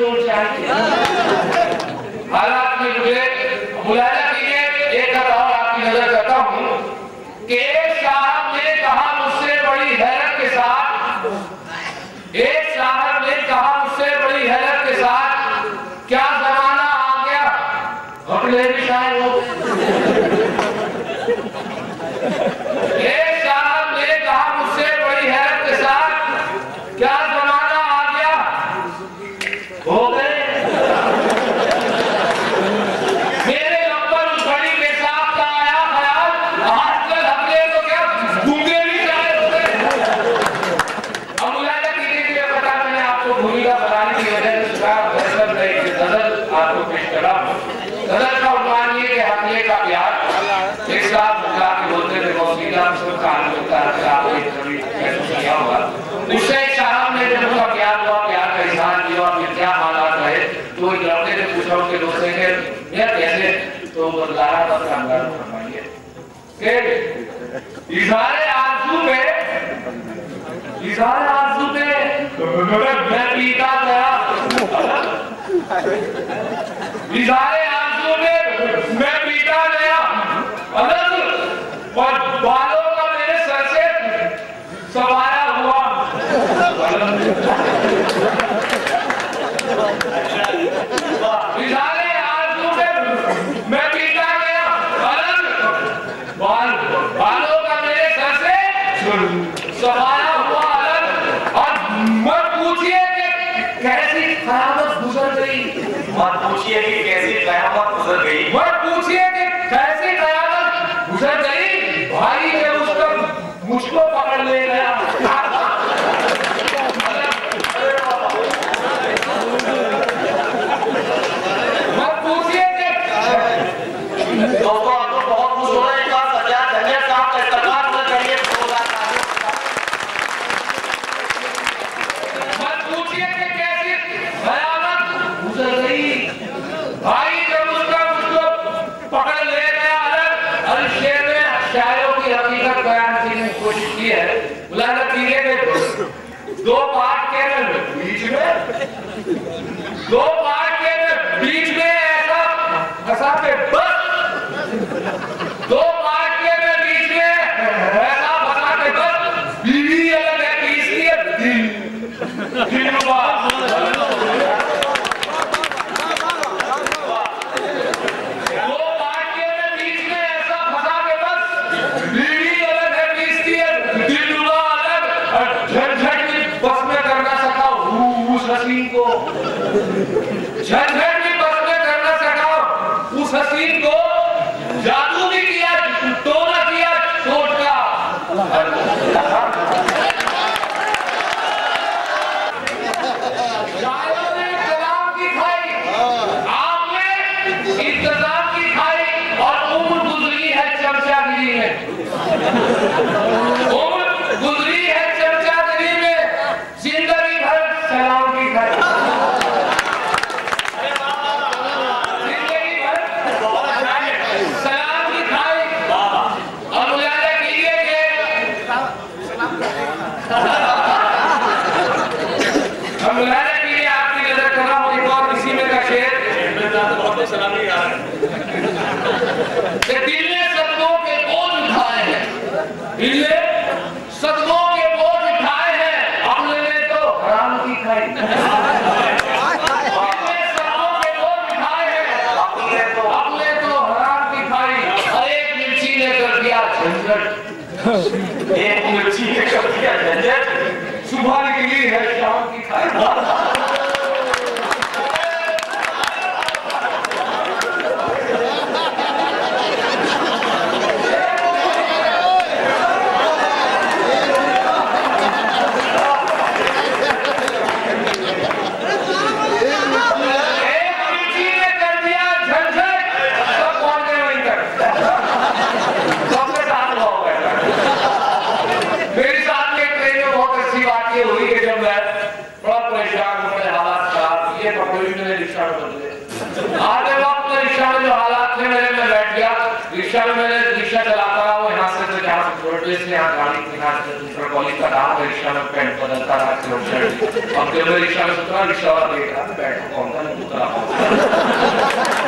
जोर चाहिए। हालात में मुझे मुलायजा कीजिए, एक और आपकी नजर करता हूँ कि एक साहब ने कहा मुझसे बड़ी हैरत के साथ, एक साहब ने कहा मुझसे बड़ी हैरत के साथ, क्या जमाना आ गया। अपने भी शायद हो। एक साहब ने कहा मुझसे बड़ी हैरत के साथ, क्या जमाना आ गया। हो गए मेरे नंबर उस घड़ी के साथ का आया ख्याल, आजकल हमने तो क्या गूंगे भी शायद हो गए। अब मुलायजा कीजिए कि पता मैंने आपको भूमिका बनाने की वजह से गजल आपको पेश करा। गजल का उन्वान ये कि हकले का प्यार। एक साथ बुला के बोलते थे मौसीला कान होता है, आपने कभी महसूस किया होगा। उससे एक साहब ने जब उसका प्यार हुआ, प्यार का इजहार किया, फिर क्या हालात रहे, तो एक लड़के ने पूछा उसके दोस्त से कि यह कैसे, तो बदलारा बस अंदर फरमाइए कि इजहार आरज़ू पे मैं पीता गया, इजहार आरज़ू में मैं पीता गया अलग, और बालों का मेरे सर से सवारा हुआ। इजहार आरज़ू में मैं पीता गया अलग, बालों का मेरे सर से सवारा हुआ अलग। और मत पूछिए कि कैसी क़यामत गुजर गई, मत पूछिए कि कैसी क़यामत गुजर गई, मत पूछिए कि कैसी क़यामत गुजर गई। भाई जब उसको मुझको पकड़ ले गया। मत पूछिए कि दोस्तों आपको बहुत खुश हो रहे हैं। सज्जाद झंझट साहब का इस्तेमाल होना चाहिए। मत पूछिए कि कैसी क़यामत गुजर गई। भाई जब उसका मुझको पकड़ ले गया अलग। अल शेर ने शायरों की हकीकत बयान करने की कोशिश की है। मुलायजा कीजिए कि दो पार्ट के बीच में ऐसा फंसा के बस, दो पार्ट के बीच में ऐसा फंसा के बस, बीवी अलग है, तीसरी है दिल झंझट भी बस में करना सका। उस हसीन को जादू भी किया, टोना किया चोट का। शायरों ने कलाम की खाई, आपने इंतजाम की खाई, और उम्र गुजरी है चमचागिरी में। उम्र गुजरी है चमचागिरी में, जिंदगी भर सलाम की खाई। दिल ने सदमों के बोझ उठाए हैं, दिल ने सदमों के बोझ उठाए हैं, हमने ने तो हराम की खाई। दिल ने सदमों के बोझ उठाए हैं, हमने तो हराम की खाई। और एक मिर्ची ने कर दिया झंझट, एक मिर्ची ने कर दिया झंझट, सुबह निकली है शाम की खाई। रिक्शा चलाता रहा, वो यहाँ से यहाँ गाड़ी दूसरा कॉलेज का था, रिक्शा में पैंट बदलता रहा, शर्ट। अब जब मैं रिक्शा में उतरा, रिक्शा वाला देख रहा, पैंट कौन सा नहीं उतरा।